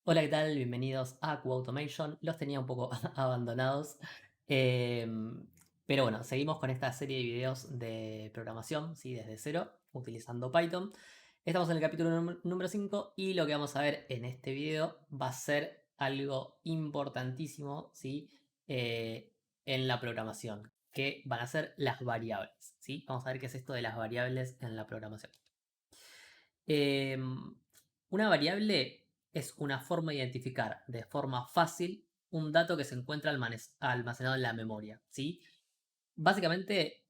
Hola, ¿qué tal? Bienvenidos a QAutomation. Los tenía un poco abandonados. Em, pero bueno, seguimos con esta serie de videos de programación, ¿sí? Desde cero, utilizando Python. Estamos en el capítulo número 5 y lo que vamos a ver en este video va a ser algo importantísimo, ¿sí? En la programación, que van a ser las variables, ¿sí? Vamos a ver qué es esto de las variables en la programación. Em, una variable es una forma de identificar de forma fácil un dato que se encuentra almacenado en la memoria, ¿sí? Básicamente,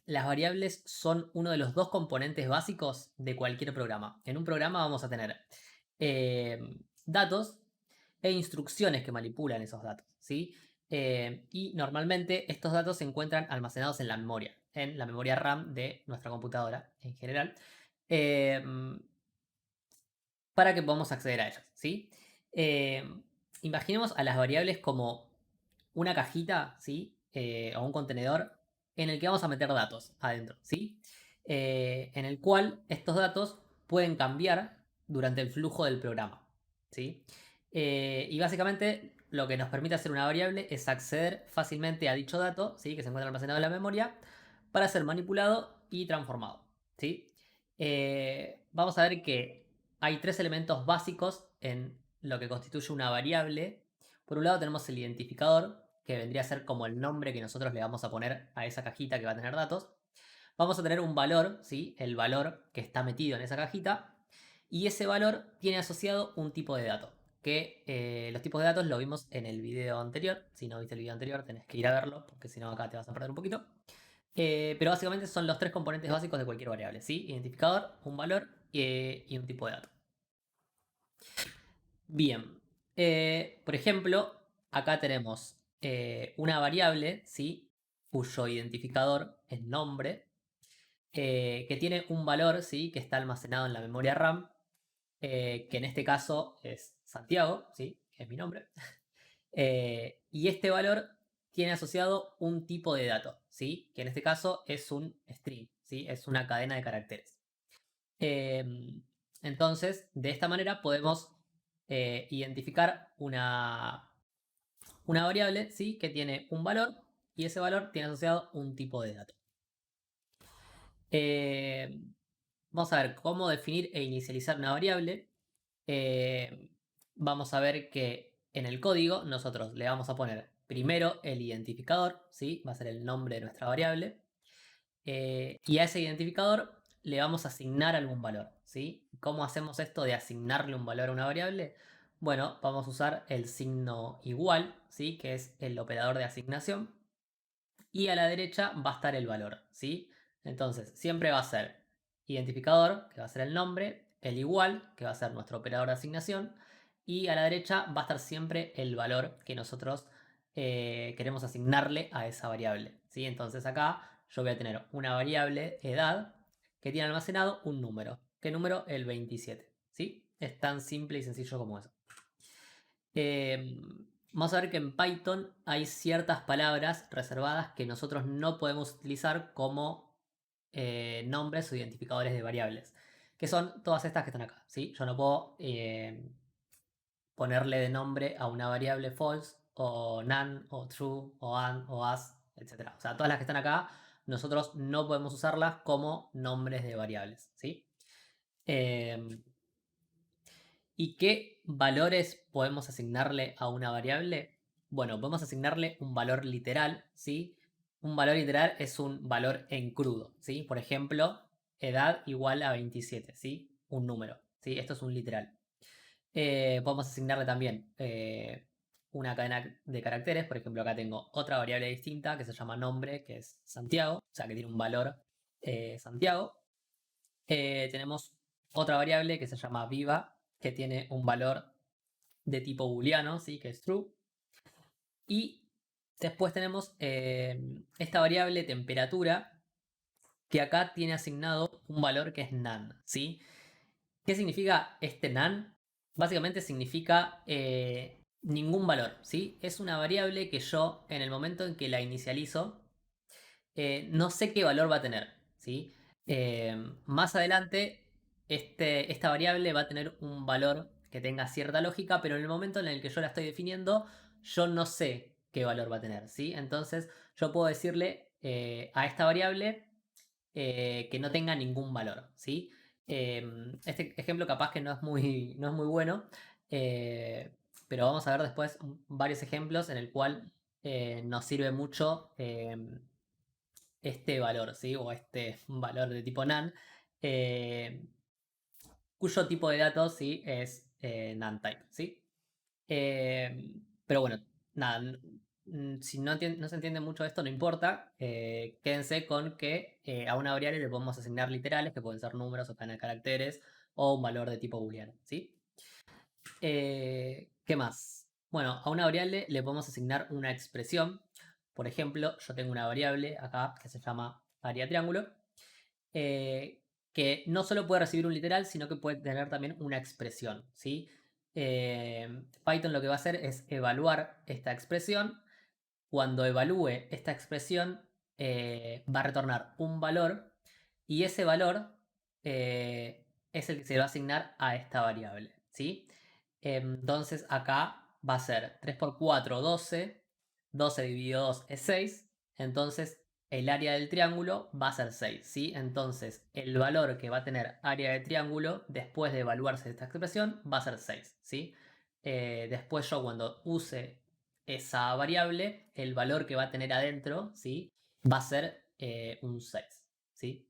las variables son uno de los dos componentes básicos de cualquier programa. En un programa vamos a tener datos e instrucciones que manipulan esos datos, ¿sí? Y normalmente estos datos se encuentran almacenados en la memoria RAM de nuestra computadora en general. em, para que podamos acceder a ellos, ¿sí? Eh, Imaginemos a las variables como una cajita, ¿sí? O un contenedor en el que vamos a meter datos adentro, ¿sí? En el cual estos datos pueden cambiar durante el flujo del programa, ¿sí? Y básicamente lo que nos permite hacer una variable es acceder fácilmente a dicho dato, ¿sí? Que se encuentra almacenado en la memoria, para ser manipulado y transformado, ¿sí? Vamos a ver que hay tres elementos básicos en lo que constituye una variable. Por un lado tenemos el identificador, que vendría a ser como el nombre que nosotros le vamos a poner a esa cajita que va a tener datos. Vamos a tener un valor, ¿sí? El valor que está metido en esa cajita. Y ese valor tiene asociado un tipo de dato. Que los tipos de datos lo vimos en el video anterior. Si no viste el video anterior, tenés que ir a verlo, porque si no acá te vas a perder un poquito. Pero básicamente son los tres componentes básicos de cualquier variable, ¿sí? Identificador, un valor y un tipo de dato. Bien, por ejemplo, acá tenemos una variable, ¿sí? Cuyo identificador es nombre, que tiene un valor, ¿sí? Que está almacenado en la memoria RAM, que en este caso es Santiago, ¿sí? Que es mi nombre. Y este valor tiene asociado un tipo de dato, ¿sí? Que en este caso es un string, ¿sí? Es una cadena de caracteres. Em, entonces, de esta manera podemos identificar una variable, ¿sí? Que tiene un valor y ese valor tiene asociado un tipo de dato. Vamos a ver cómo definir e inicializar una variable. Eh, Vamos a ver que en el código nosotros le vamos a poner primero el identificador, ¿sí? Va a ser el nombre de nuestra variable. Y a ese identificador le vamos a asignar algún valor, ¿sí? ¿Cómo hacemos esto de asignarle un valor a una variable? Bueno, vamos a usar el signo igual, ¿sí? Que es el operador de asignación. Y a la derecha va a estar el valor, ¿sí? Entonces, siempre va a ser identificador, que va a ser el nombre, el igual, que va a ser nuestro operador de asignación, y a la derecha va a estar siempre el valor que nosotros queremos asignarle a esa variable, ¿sí? Entonces acá yo voy a tener una variable edad que tiene almacenado un número. ¿Qué número? El 27, ¿sí? Es tan simple y sencillo como eso. Vamos a ver que en Python hay ciertas palabras reservadas que nosotros no podemos utilizar como nombres o identificadores de variables, que son todas estas que están acá, ¿sí? Yo no puedo ponerle de nombre a una variable false o none o true o and o as, etc. O sea, todas las que están acá nosotros no podemos usarlas como nombres de variables, ¿sí? Em, ¿Y qué valores podemos asignarle a una variable? Bueno, podemos asignarle un valor literal, ¿sí? Un valor literal es un valor en crudo, ¿sí? Por ejemplo, edad igual a 27, ¿sí? Un número, ¿sí? Esto es un literal. Podemos asignarle también una cadena de caracteres. Por ejemplo, acá tengo otra variable distinta que se llama nombre, que es Santiago, o sea que tiene un valor Santiago. Tenemos otra variable que se llama viva, que tiene un valor de tipo booleano, ¿sí? Que es true. Y después tenemos esta variable temperatura, que acá tiene asignado un valor que es none, ¿sí? ¿Qué significa este none? Básicamente significa ningún valor, ¿sí? Es una variable que yo, en el momento en que la inicializo, no sé qué valor va a tener, ¿sí? Más adelante, esta variable va a tener un valor que tenga cierta lógica, pero en el momento en el que yo la estoy definiendo, yo no sé qué valor va a tener, ¿sí? Entonces yo puedo decirle a esta variable que no tenga ningún valor, ¿sí? Este ejemplo capaz que no es muy bueno, eh, pero vamos a ver después varios ejemplos en el cual nos sirve mucho este valor, ¿sí? O este valor de tipo NaN, eh, cuyo tipo de datos, ¿sí? Es NaN-type, ¿sí? Pero bueno, nada, si no se entiende mucho esto, no importa. Quédense con que a una variable le podemos asignar literales, que pueden ser números o cadena de caracteres, o un valor de tipo booleano, ¿sí? ¿Qué más? Bueno, a una variable le podemos asignar una expresión. Por ejemplo, yo tengo una variable acá que se llama área triángulo, que no solo puede recibir un literal, sino que puede tener también una expresión, ¿sí? Python lo que va a hacer es evaluar esta expresión. Cuando evalúe esta expresión, va a retornar un valor y ese valor es el que se va a asignar a esta variable, ¿sí? Entonces acá va a ser 3 por 4, 12. 12 dividido 2 es 6. Entonces el área del triángulo va a ser 6, ¿sí? Entonces el valor que va a tener área de triángulo después de evaluarse esta expresión va a ser 6, ¿sí? Después yo cuando use esa variable, el valor que va a tener adentro, ¿sí? Va a ser un 6, ¿sí?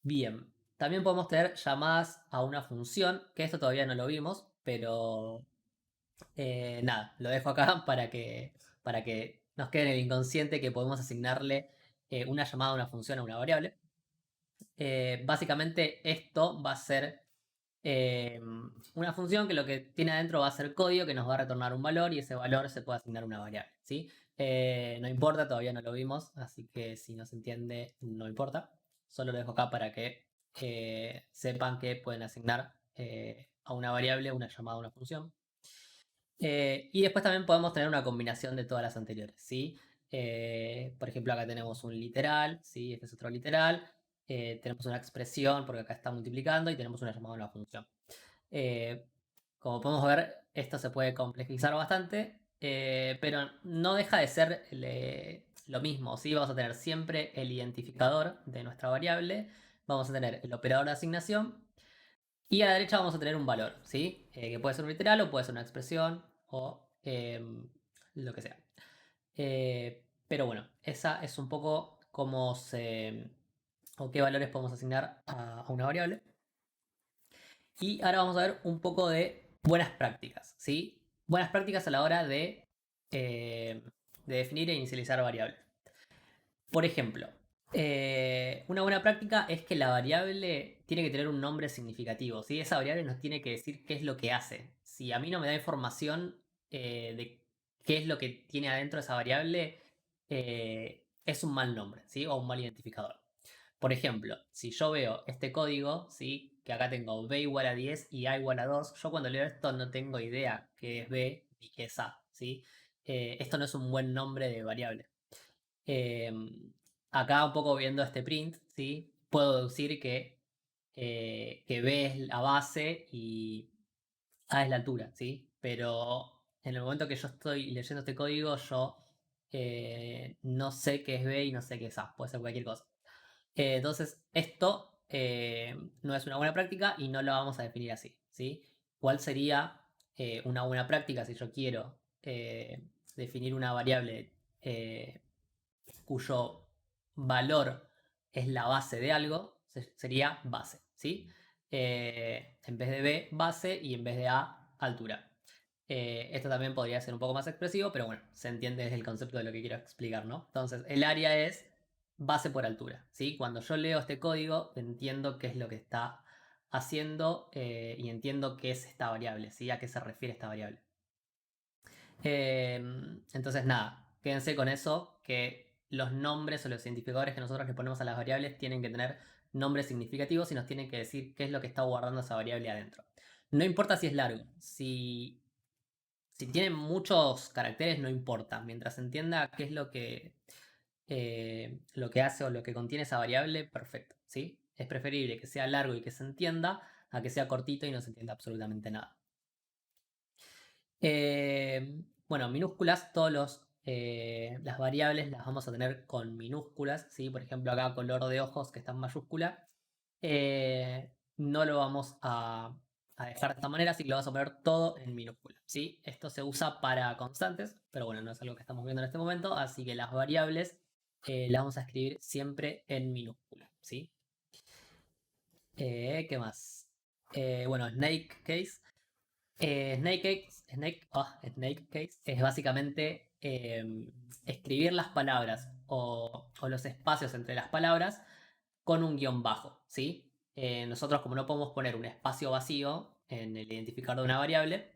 Bien, también podemos tener llamadas a una función, que esto todavía no lo vimos, pero nada, lo dejo acá para que nos quede en el inconsciente que podemos asignarle una llamada a una función a una variable. Básicamente esto va a ser una función que lo que tiene adentro va a ser código que nos va a retornar un valor y ese valor se puede asignar a una variable, ¿sí? No importa, todavía no lo vimos, así que si no se entiende, no importa. Solo lo dejo acá para que sepan que pueden asignar a una variable una llamada a una función. Y después también podemos tener una combinación de todas las anteriores, ¿sí? Por ejemplo, acá tenemos un literal, ¿sí? Este es otro literal. Tenemos una expresión porque acá está multiplicando y tenemos una llamada a una función. Eh, Como podemos ver, esto se puede complejizar bastante, pero no deja de ser lo mismo, ¿sí? Vamos a tener siempre el identificador de nuestra variable, vamos a tener el operador de asignación y a la derecha vamos a tener un valor, ¿sí? Que puede ser un literal o puede ser una expresión o lo que sea. Pero bueno, esa es un poco cómo o qué valores podemos asignar a una variable. Y ahora vamos a ver un poco de buenas prácticas, ¿sí? Buenas prácticas a la hora de definir e inicializar variables. Por ejemplo, una buena práctica es que la variable tiene que tener un nombre significativo, ¿sí? Esa variable nos tiene que decir qué es lo que hace. Si a mí no me da información de qué es lo que tiene adentro esa variable, es un mal nombre, ¿sí? O un mal identificador. Por ejemplo, si yo veo este código, ¿sí? Que acá tengo b igual a 10 y a igual a 2, yo cuando leo esto no tengo idea qué es b ni qué es a, ¿sí? Esto no es un buen nombre de variable. Acá un poco viendo este print, ¿sí? Puedo deducir que b es la base y a es la altura, ¿sí? Pero en el momento que yo estoy leyendo este código, yo no sé qué es b y no sé qué es a, puede ser cualquier cosa. Entonces, esto no es una buena práctica y no lo vamos a definir así, ¿sí? ¿Cuál sería una buena práctica si yo quiero definir una variable cuyo valor es la base de algo? Sería base, ¿sí? En vez de b, base, y en vez de a, altura. Esto también podría ser un poco más expresivo, pero bueno, se entiende desde el concepto de lo que quiero explicar, ¿no? Entonces, el área es base por altura, ¿sí? Cuando yo leo este código, entiendo qué es lo que está haciendo y entiendo qué es esta variable, ¿sí? A qué se refiere esta variable. Entonces, nada, quédense con eso, que los nombres o los identificadores que nosotros le ponemos a las variables tienen que tener nombres significativos y nos tienen que decir qué es lo que está guardando esa variable adentro. No importa si es largo, si tiene muchos caracteres no importa, mientras entienda qué es lo que hace o lo que contiene esa variable, perfecto, ¿sí? Es preferible que sea largo y que se entienda a que sea cortito y no se entienda absolutamente nada. Bueno, minúsculas, las variables las vamos a tener con minúsculas, ¿sí? Por ejemplo, acá color de ojos que está en mayúscula, no lo vamos a dejar de esta manera, así que lo vamos a poner todo en minúscula, ¿sí? Esto se usa para constantes, pero bueno, no es algo que estamos viendo en este momento, así que las variables las vamos a escribir siempre en minúscula, ¿sí? ¿Qué más? Bueno, snake case. Snake case es básicamente escribir las palabras o los espacios entre las palabras con un guión bajo, ¿sí? Nosotros, como no podemos poner un espacio vacío en el identificador de una variable,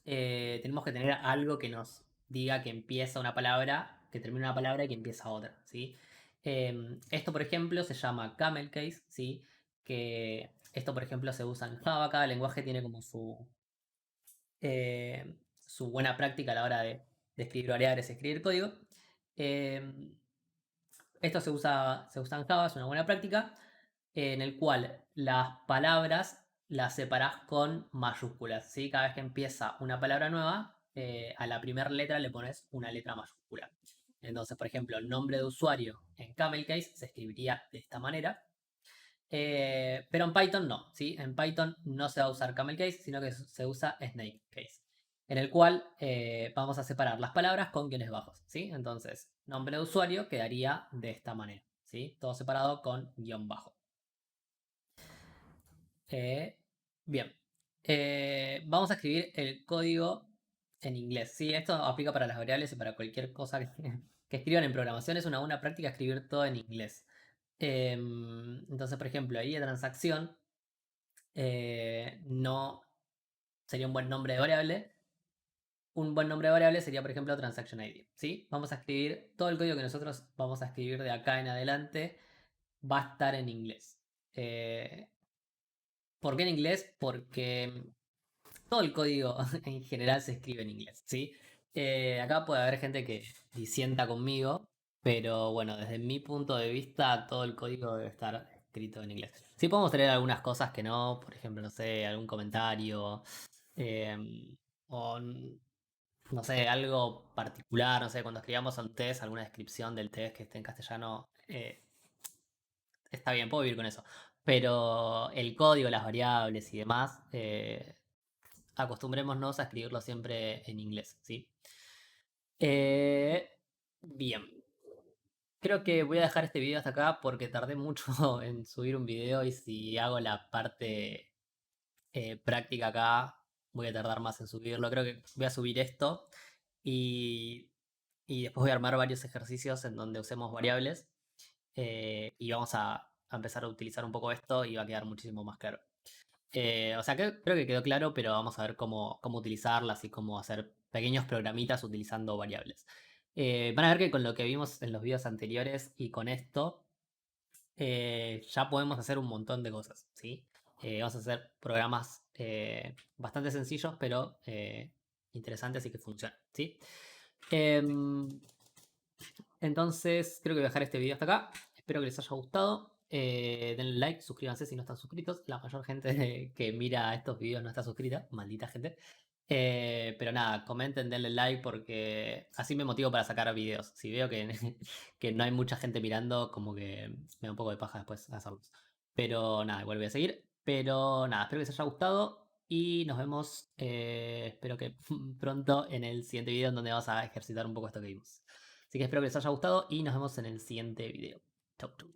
tenemos que tener algo que nos diga que empieza una palabra, que termina una palabra y que empieza otra, ¿sí? Esto, por ejemplo, se llama camel case, ¿sí? Que esto, por ejemplo, se usa en Java. Cada lenguaje tiene como su buena práctica a la hora de escribir variables y escribir código. Esto se usa en Java, es una buena práctica, en el cual las palabras las separás con mayúsculas, ¿sí? Cada vez que empieza una palabra nueva, a la primera letra le pones una letra mayúscula. Entonces, por ejemplo, el nombre de usuario en Camel Case se escribiría de esta manera. Pero en Python no, ¿sí? En Python no se va a usar camel case, sino que se usa snake case, en el cual vamos a separar las palabras con guiones bajos, ¿sí? Entonces, nombre de usuario quedaría de esta manera, ¿sí? Todo separado con guión bajo. Bien. Vamos a escribir el código en inglés, ¿sí? Esto aplica para las variables y para cualquier cosa que escriban en programación. Es una buena práctica escribir todo en inglés. Entonces, por ejemplo, ahí de transacción no sería un buen nombre de variable. Un buen nombre de variable sería, por ejemplo, transaction ID, ¿sí? Vamos a escribir todo el código que nosotros vamos a escribir de acá en adelante va a estar en inglés. ¿Por qué en inglés? Porque todo el código en general se escribe en inglés, ¿sí? Acá puede haber gente que disienta conmigo, pero bueno, desde mi punto de vista, todo el código debe estar escrito en inglés. Sí podemos tener algunas cosas que no, por ejemplo, no sé, algún comentario, o no sé, algo particular, no sé, cuando escribamos un test, alguna descripción del test que esté en castellano, está bien, puedo vivir con eso. Pero el código, las variables y demás, acostumbrémonos a escribirlo siempre en inglés, ¿sí? Bien. Creo que voy a dejar este video hasta acá porque tardé mucho en subir un video y si hago la parte práctica acá, voy a tardar más en subirlo. Creo que voy a subir esto y, y después voy a armar varios ejercicios en donde usemos variables y vamos a empezar a utilizar un poco esto y va a quedar muchísimo más claro. O sea, creo que quedó claro, pero vamos a ver cómo utilizarlas y cómo hacer pequeños programitas utilizando variables. Van a ver que con lo que vimos en los videos anteriores y con esto, ya podemos hacer un montón de cosas, ¿sí? Vamos a hacer programas bastante sencillos, pero interesantes y que funcionan, ¿sí? Em, entonces, creo que voy a dejar este video hasta acá. Espero que les haya gustado. Denle like, suscríbanse si no están suscritos. La mayor gente que mira estos videos no está suscrita, maldita gente. Pero nada, comenten, denle like porque así me motivo para sacar videos. Si veo que, que no hay mucha gente mirando, como que me da un poco de paja después hacerlos. Pero nada, igual voy a seguir. Pero nada, espero que les haya gustado y nos vemos, espero que pronto en el siguiente video en donde vamos a ejercitar un poco esto que vimos. Así que espero que les haya gustado y nos vemos en el siguiente video. Chau, chau.